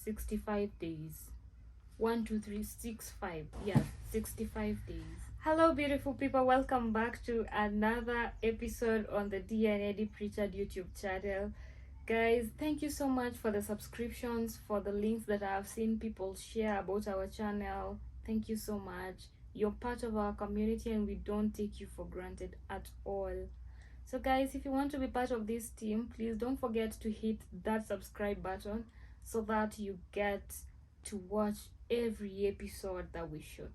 65 days. 1 2 3 6 5. Yeah, 65 days. Hello beautiful people, welcome back to another episode on the D&AD Pritchard YouTube channel. Guys, thank you so much for the subscriptions, for the links that I have seen people share about our channel. Thank you so much. You're part of our community and we don't take you for granted at all. So guys, if you want to be part of this team, please don't forget to hit that subscribe button so that you get to watch every episode that we shoot.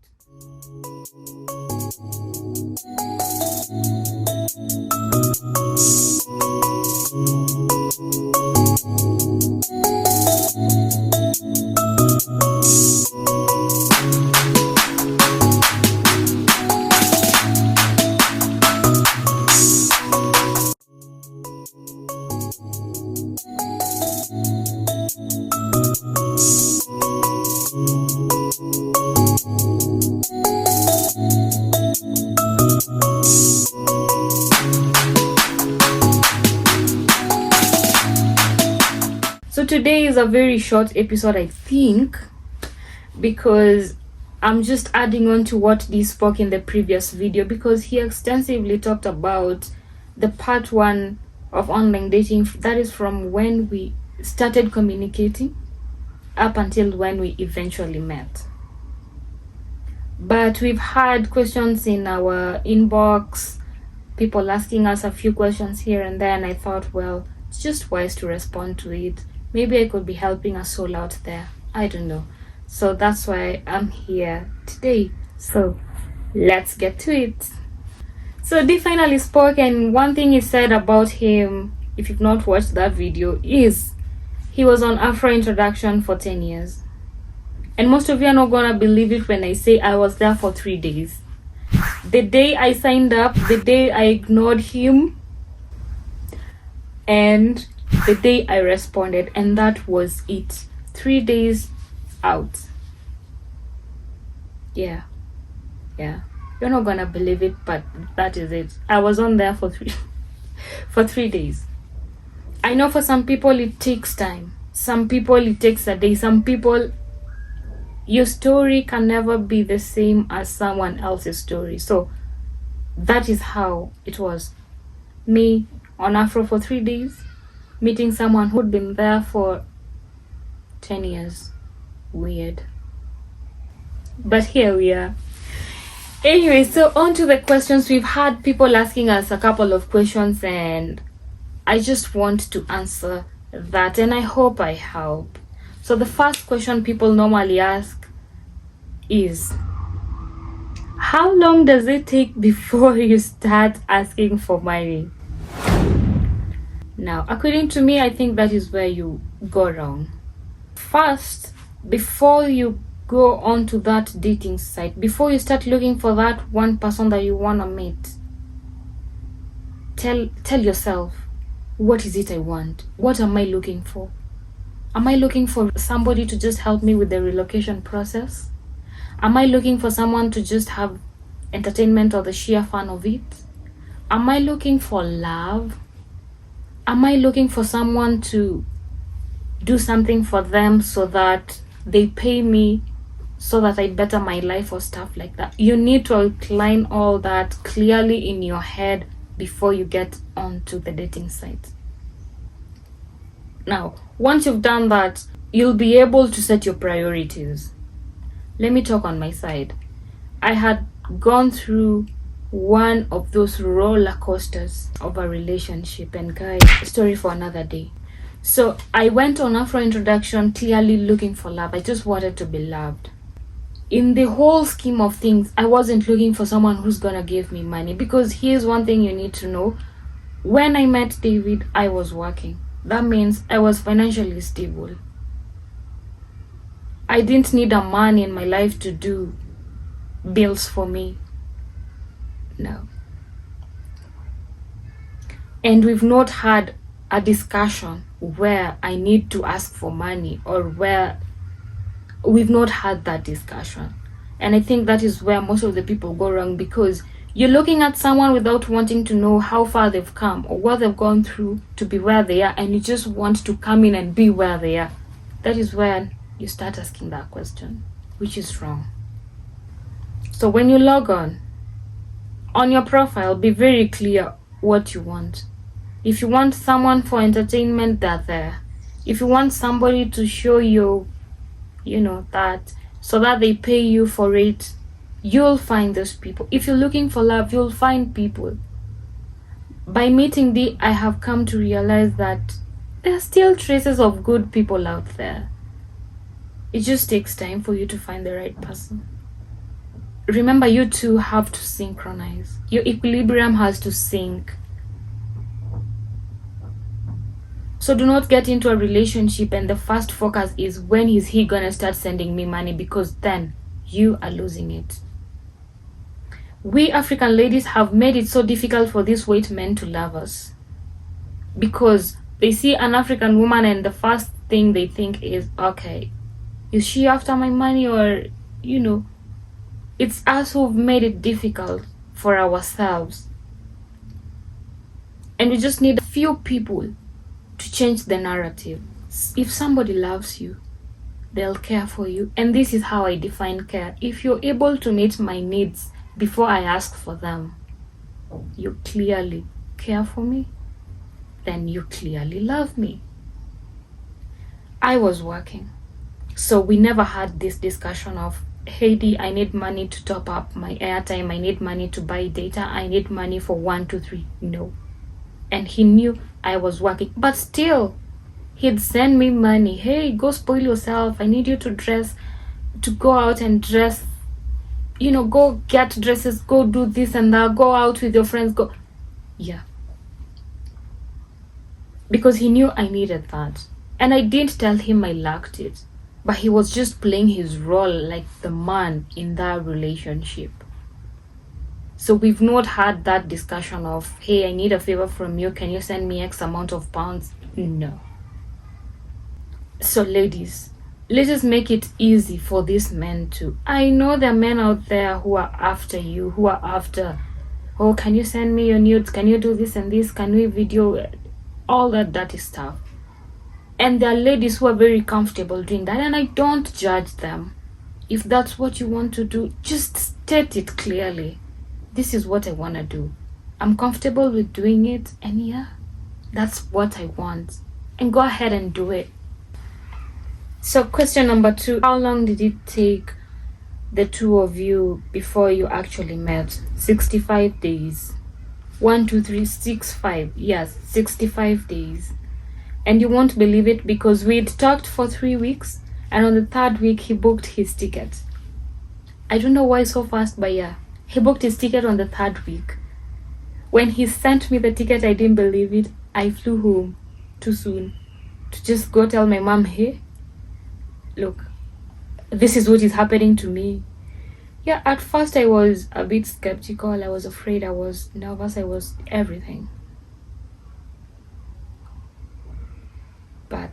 So today is a very short episode, I think, because I'm just adding on to what Dee spoke in the previous video, because he extensively talked about the part 1 of online dating, that is from when we started communicating up until when we eventually met. But we've had questions in our inbox, people asking us a few questions here and there, and I thought, well, it's just wise to respond to it. Maybe I could be helping a soul out there. I don't know. So that's why I'm here today. So let's get to it. So Dee finally spoke, and one thing he said about him, if you've not watched that video, is he was on Afro Introduction for 10 years. And most of you are not gonna believe it when I say I was there for 3 days. The day I signed up, the day I ignored him, and the day I responded, and that was it. 3 days out. Yeah. You're not gonna believe it, but that is it. I was on there for 3 days. I know for some people it takes time. Some people it takes a day. Some people, your story can never be the same as someone else's story. So that is how it was. Me on Afro for 3 days, meeting someone who'd been there for 10 years. Weird. But here we are. Anyway, so on to the questions. We've had people asking us a couple of questions, and I just want to answer that, and I hope I help. So the first question people normally ask is, how long does it take before you start asking for money? Now, according to me, I think that is where you go wrong. First, before you go on to that dating site, before you start looking for that one person that you want to meet, tell yourself, what is it I want? What am I looking for? Am I looking for somebody to just help me with the relocation process? Am I looking for someone to just have entertainment or the sheer fun of it? Am I looking for love? Am I looking for someone to do something for them so that they pay me so that I better my life or stuff like that? You need to outline all that clearly in your head before you get onto the dating site. Now, once you've done that, you'll be able to set your priorities. Let me talk on my side. I had gone through one of those roller coasters of a relationship, and guys, a story for another day. So I went on Afro Introduction clearly looking for love. I just wanted to be loved. In the whole scheme of things, I wasn't looking for someone who's gonna give me money, because here's one thing you need to know. When I met David, I was working. That means I was financially stable. I didn't need a man in my life to do bills for me. No. And we've not had a discussion where I need to ask for money, or where we've not had that discussion. And I think that is where most of the people go wrong, because you're looking at someone without wanting to know how far they've come or what they've gone through to be where they are, and you just want to come in and be where they are. that is when you start asking that question, which is wrong. So when you log on your profile, be very clear what you want. If you want someone for entertainment, they're there. If you want somebody to show you, that, so that they pay you for it, you'll find those people. If you're looking for love, you'll find people. By meeting D, I have come to realize that there are still traces of good people out there. It just takes time for you to find the right person. Remember, you two have to synchronize. Your equilibrium has to sync. So do not get into a relationship and the first focus is, when is he gonna start sending me money, because then you are losing it. We African ladies have made it so difficult for these white men to love us, because they see an African woman and the first thing they think is, okay, is she after my money? Or, it's us who've made it difficult for ourselves. And we just need a few people to change the narrative. If somebody loves you, they'll care for you. And this is how I define care. If you're able to meet my needs before I ask for them, you clearly care for me, then you clearly love me. I was working, so we never had this discussion of, hey D, I need money to top up my airtime, I need money to buy data, I need money for 1, 2, 3. No. And he knew I was working, but still he'd send me money. Hey, go spoil yourself, I need you to go out and dress, go get dresses, go do this and that, go out with your friends, go. Yeah, because he knew I needed that. And I didn't tell him I lacked it, but he was just playing his role like the man in that relationship. So we've not had that discussion of, hey, I need a favor from you, can you send me X amount of pounds? No. So ladies, let's just make it easy for these men too. I know there are men out there who are after you, who are after, oh, can you send me your nudes? Can you do this and this? Can we video? All that dirty stuff. And there are ladies who are very comfortable doing that, and I don't judge them. If that's what you want to do, just state it clearly. This is what I want to do. I'm comfortable with doing it, and yeah, that's what I want. And go ahead and do it. So question number 2, how long did it take the two of you before you actually met? 65 days. 1, 2, 3, 6, 5. Yes, 65 days. And you won't believe it, because we'd talked for 3 weeks, and on the 3rd week he booked his ticket. I don't know why so fast, but yeah, he booked his ticket on the 3rd week. When he sent me the ticket, I didn't believe it. I flew home too soon to just go tell my mom, hey, look, this is what is happening to me. Yeah, at first I was a bit skeptical. I was afraid, I was nervous, I was everything. But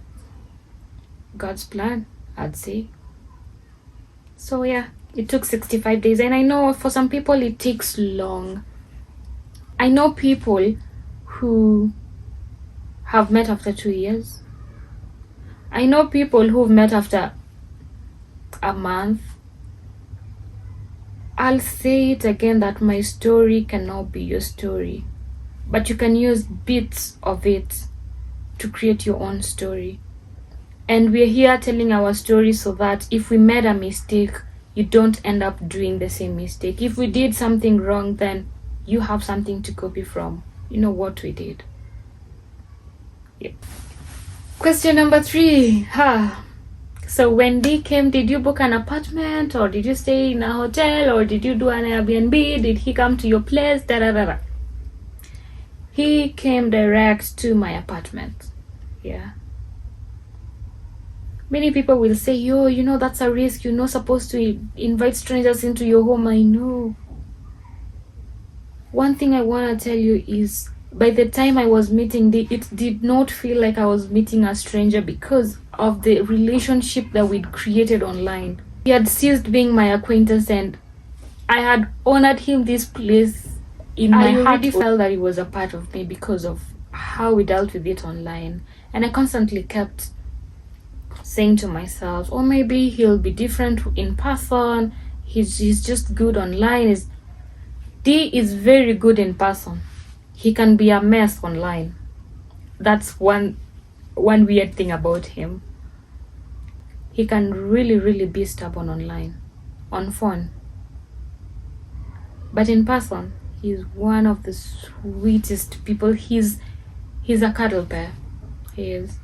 God's plan, I'd say. So yeah, it took 65 days. And I know for some people it takes long. I know people who have met after 2 years. I know people who've met after a month. I'll say it again that my story cannot be your story, but you can use bits of it to create your own story. And we're here telling our story so that if we made a mistake, you don't end up doing the same mistake. If we did something wrong, then you have something to copy from. You know what we did. Yep. Question number 3. So when D came, did you book an apartment, or did you stay in a hotel, or did you do an Airbnb? Did he come to your place? He came direct to my apartment. Yeah. Many people will say, yo, that's a risk. You're not supposed to invite strangers into your home. I know. One thing I want to tell you is, by the time I was meeting D, it did not feel like I was meeting a stranger because of the relationship that we'd created online. He had ceased being my acquaintance, and I had honored him this place in my heart. I already felt that he was a part of me because of how we dealt with it online. And I constantly kept saying to myself, oh, maybe he'll be different in person. He's just good online. D is very good in person. He can be a mess online. That's one weird thing about him. He can really be stubborn online, on phone. But in person, he's one of the sweetest people. He's a cuddle bear. He is.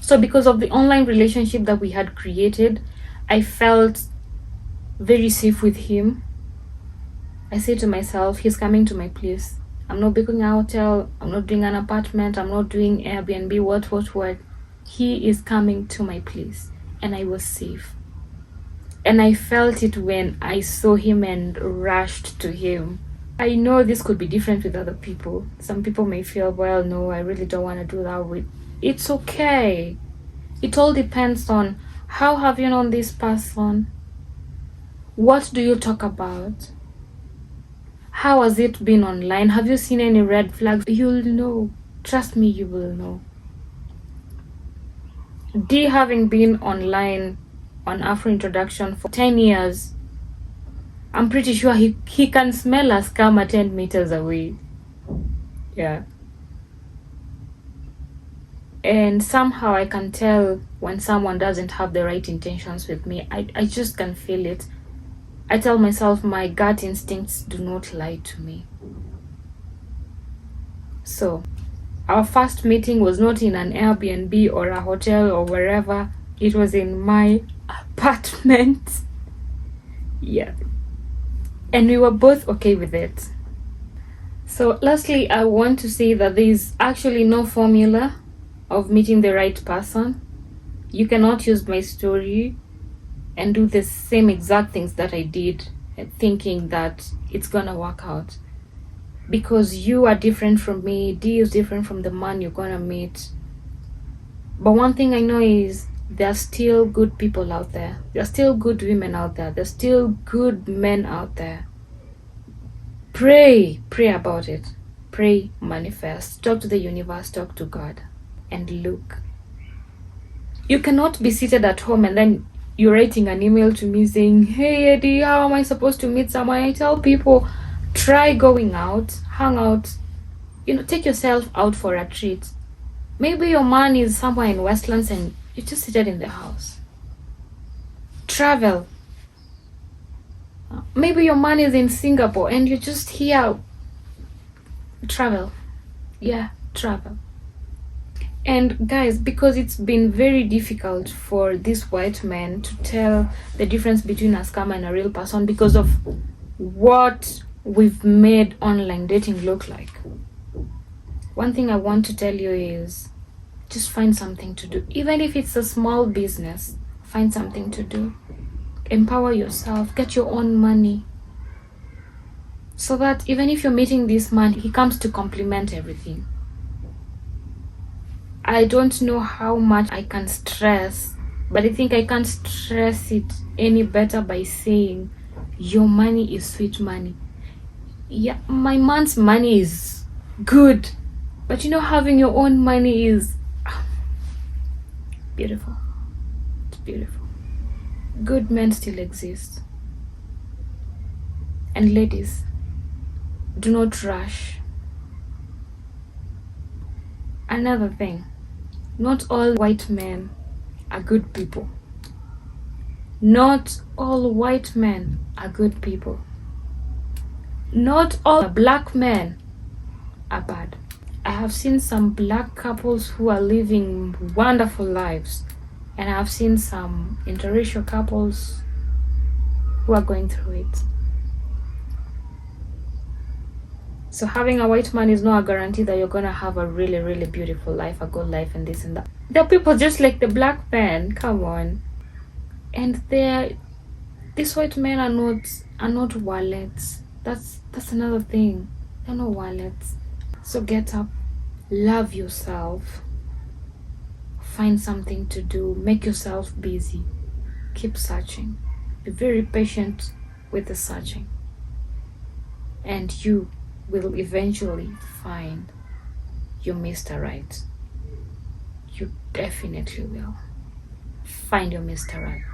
So because of the online relationship that we had created, I felt very safe with him. I said to myself, he's coming to my place. I'm not booking a hotel. I'm not doing an apartment. I'm not doing Airbnb, what. He is coming to my place. And I was safe. And I felt it when I saw him and rushed to him. I know this could be different with other people. Some people may feel, well, no, I really don't want to do that with. It's okay. It all depends on how have you known this person? What do you talk about? How has it been online? Have you seen any red flags? You'll know. Trust me, you will know. D having been online on Afro Introduction for 10 years, I'm pretty sure he can smell a scammer 10 meters away. Yeah. And somehow I can tell when someone doesn't have the right intentions with me. I just can feel it. I tell myself my gut instincts do not lie to me. So, our first meeting was not in an Airbnb or a hotel or wherever. It was in my apartment. Yeah. And we were both okay with it. So, lastly, I want to say that there is actually no formula of meeting the right person. You cannot use my story and do the same exact things that I did, thinking that it's gonna work out. Because you are different from me, D is different from the man you're gonna meet. But one thing I know is there are still good people out there. There are still good women out there. There's still good men out there. Pray about it. Pray, manifest, talk to the universe, talk to God, and look. You cannot be seated at home and then you're writing an email to me saying, hey Eddie, how am I supposed to meet someone? I tell people, try going out, hang out, take yourself out for a treat. Maybe your man is somewhere in Westlands and you're just seated in the house. Travel. Maybe your man is in Singapore and you're just here. Travel. Yeah, travel. And guys, because it's been very difficult for these white men to tell the difference between a scammer and a real person because of what we've made online dating look like. One thing I want to tell you is just find something to do. Even if it's a small business, find something to do. Empower yourself, get your own money. So that even if you're meeting this man, he comes to complement everything. I don't know how much I can stress, but I think I can't stress it any better by saying your money is sweet money. Yeah, my man's money is good, but having your own money is beautiful. It's beautiful. Good men still exist. And ladies, do not rush. Another thing, not all white men are good people. Not all white men are good people. Not all black men are bad. I have seen some black couples who are living wonderful lives, and I have seen some interracial couples who are going through it. So having a white man is not a guarantee that you're gonna have a really, really beautiful life, a good life, and this and that. There are people just like the black man. Come on, and these white men are not wallets. That's another thing. They're not wallets. So get up, love yourself, find something to do, make yourself busy, keep searching, be very patient with the searching, and you will eventually find your Mr. Right. You definitely will. Find your Mr. Right.